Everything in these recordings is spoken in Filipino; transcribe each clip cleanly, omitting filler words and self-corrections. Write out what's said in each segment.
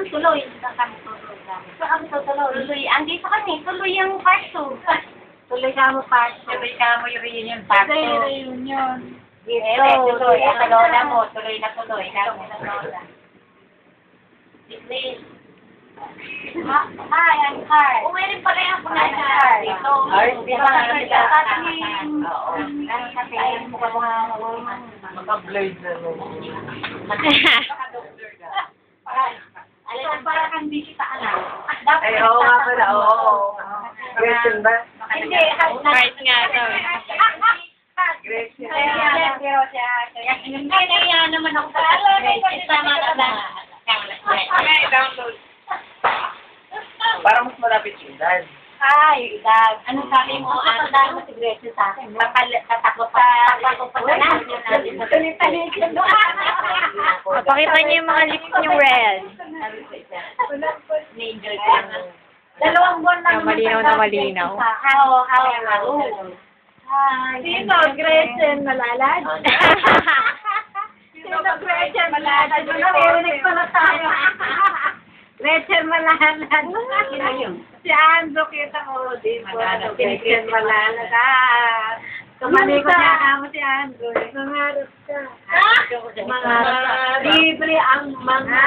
Saan tuloy? Saan kami tuloy? Saan tuloy? Tuloy. Andito kami. Tuloy yung part 2. Tuloy ka mo part 2. Tuloy ka mo yung reunion part 2. Reunion. Tuloy. Sa lola mo. Tuloy na tuloy. Kami sa lola. Disney. Hi, I'm Carl. Uwi rin pala yung ako na Carl. Dito. Di ba nga nila? Oo. Kasi mukha mga Maka-blade na no. Alam mo, para kang di kita alam. Ay, oo nga pala, oo. Gretchen ba? Hindi. Right nga ito. Gretchen. Pero siya. Kaya naman ako sa Gretchen. Tama ka na. May download. Para mas malapit yung dad. Ay, Dad. Ano sabi mo? Ano sabi mo si Gretchen sa akin? Tatakot pa na. Pakita niyo yung mga lips niyong red. Na-enjoy ko naman. 2 buwan lang Malinaw na malinaw. How? Sino? Gretchen Malalad? Sino Gretchen Malalad? Narinig ko na tayo. Gretchen Malalad. Sino yun? Si Anzo kita ko. Di po. Gretchen Malalad. Kumalikot na kamo si Anzo. Mangarap ka. Mangarap. Libre ang mga.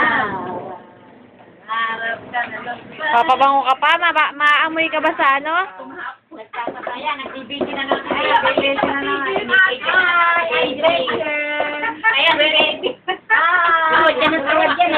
Mangarap ka na lang. Papabango ka pa? Maamoy ka ba sa ano? Nagkakasaya. Nag-DVD na naman. Gretchen na naman. Ay, Gretchen. Ayan, baby. Tawad yan ang tawad yan.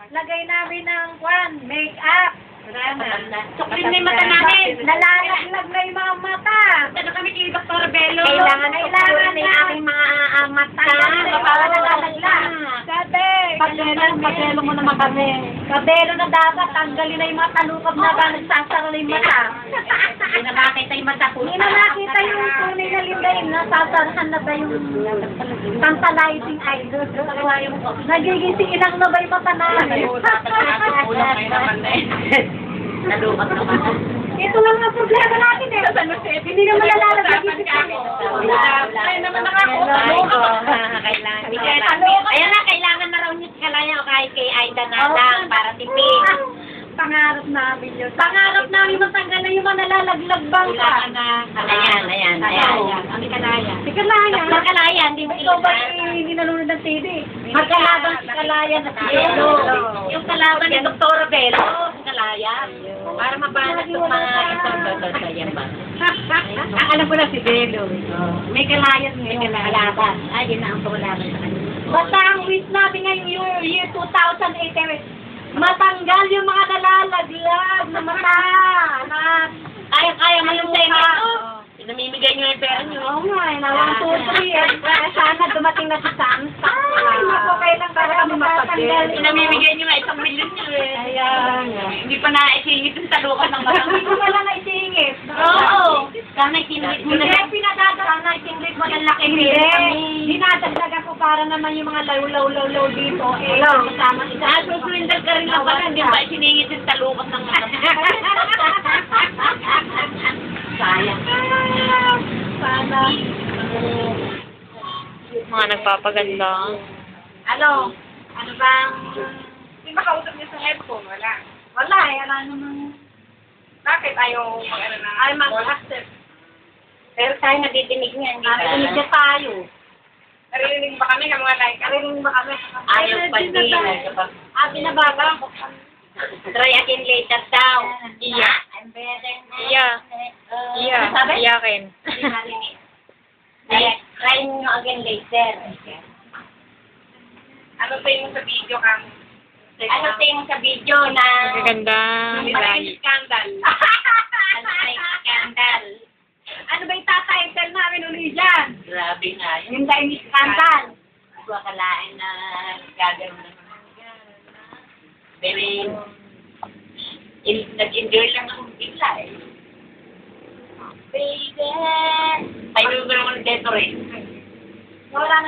Lagay namin ng make-up. Suklim na yung mata namin. Nalalaglag na yung mga mata. Ano kami kay Dr. Bello? Kailangan na yung aking mga mata. Para nalalaglag. Sabi, pagelo mo naman kami. Kabelo na dapat, tanggalin na yung mga talukab na ba, nagsasara na yung mata. Hindi na nakita yung mata po. Hindi na nakita yung tunay na lindayin, nasasarahan na ba yung tantalizing idol. Nagiging sinang na ba yung mata namin? Ulang kayo naman na nalukat naman. Ito lang ang problema natin eh. Hindi naman nalalagay dito sa akin. Ay naman nakakuha. Ayan na, kailangan na raw niyo si Kalaya o kahit kay Aida na lang para tipid. Pangarap namin yun. Pangarap namin matanggal na yung mga nalalaglag bangka. Ayan. Ang Kalaya. Si Kalaya. Dr. Kalaya, hindi mo Ikaw ba ilagay. hindi nanonood ng TV? Magkalaban si Kalaya na si Bello. Yung kalaban ni Dr. Bello, si Kalaya. Para mabanat yung mga ito. Yan ba? Alam ko na si Bello. May Kalaya ngayon na kalaban. Ay, yun na ang kalaban sa kanila. Basta ang wish namin ngayong year 2008 matanggal yung mga nalalaglag na mata. Kaya mo yung tema. Namimigay niyo yung pera niyo. Oo nga, na 1, 2, 3. Sana dumating na si Samsa. Ay, naku, kailan para kami matatanggal. Namimigay niyo nga 1 milyon niyo eh. Ayan. Hindi pa naisingit yung talukan ng marami. Hindi ko pala naisingit. Oo. Sana itinigit mo na. Hindi, pinadadaan na itinglit mo ng laki dinadagdagan ko para naman yung mga law dito. Eh, kasama isa. Susurindal ka rin lang pala. Hindi ba isiningit yung talukan ng marami. Sayang. Sana. Mga nagpapaganda. Ano? Ano bang... Hindi makausap niya sa headphone, wala. Wala eh, wala namang... Bakit ayaw mag-ano na? Ay, mag-accept. Pero tayo nadidinig niya, hindi ba? Narinig na tayo. Narinig ba kami ng mga like? Narinig ba kami? Ayaw pa din. Binabaga. Try again later daw. Iya. I'm better now. Iya. Iya. Ano sabi? Iyakin. Hindi narinig. Try nyo again later. Ano tingin mo sa video, Kang? Ano tingin sa video na... Magaganda. Maraming scandal. Ano ay scandal? Ano ba yung tatitle namin uli dyan? Grabe nga yun. Yung Chinese scandal. Hindi ko akalain na gagawin na. Very... Nag-enjoy lang ang bigla eh. Baby! Tayo ko naman dito rin. Wala na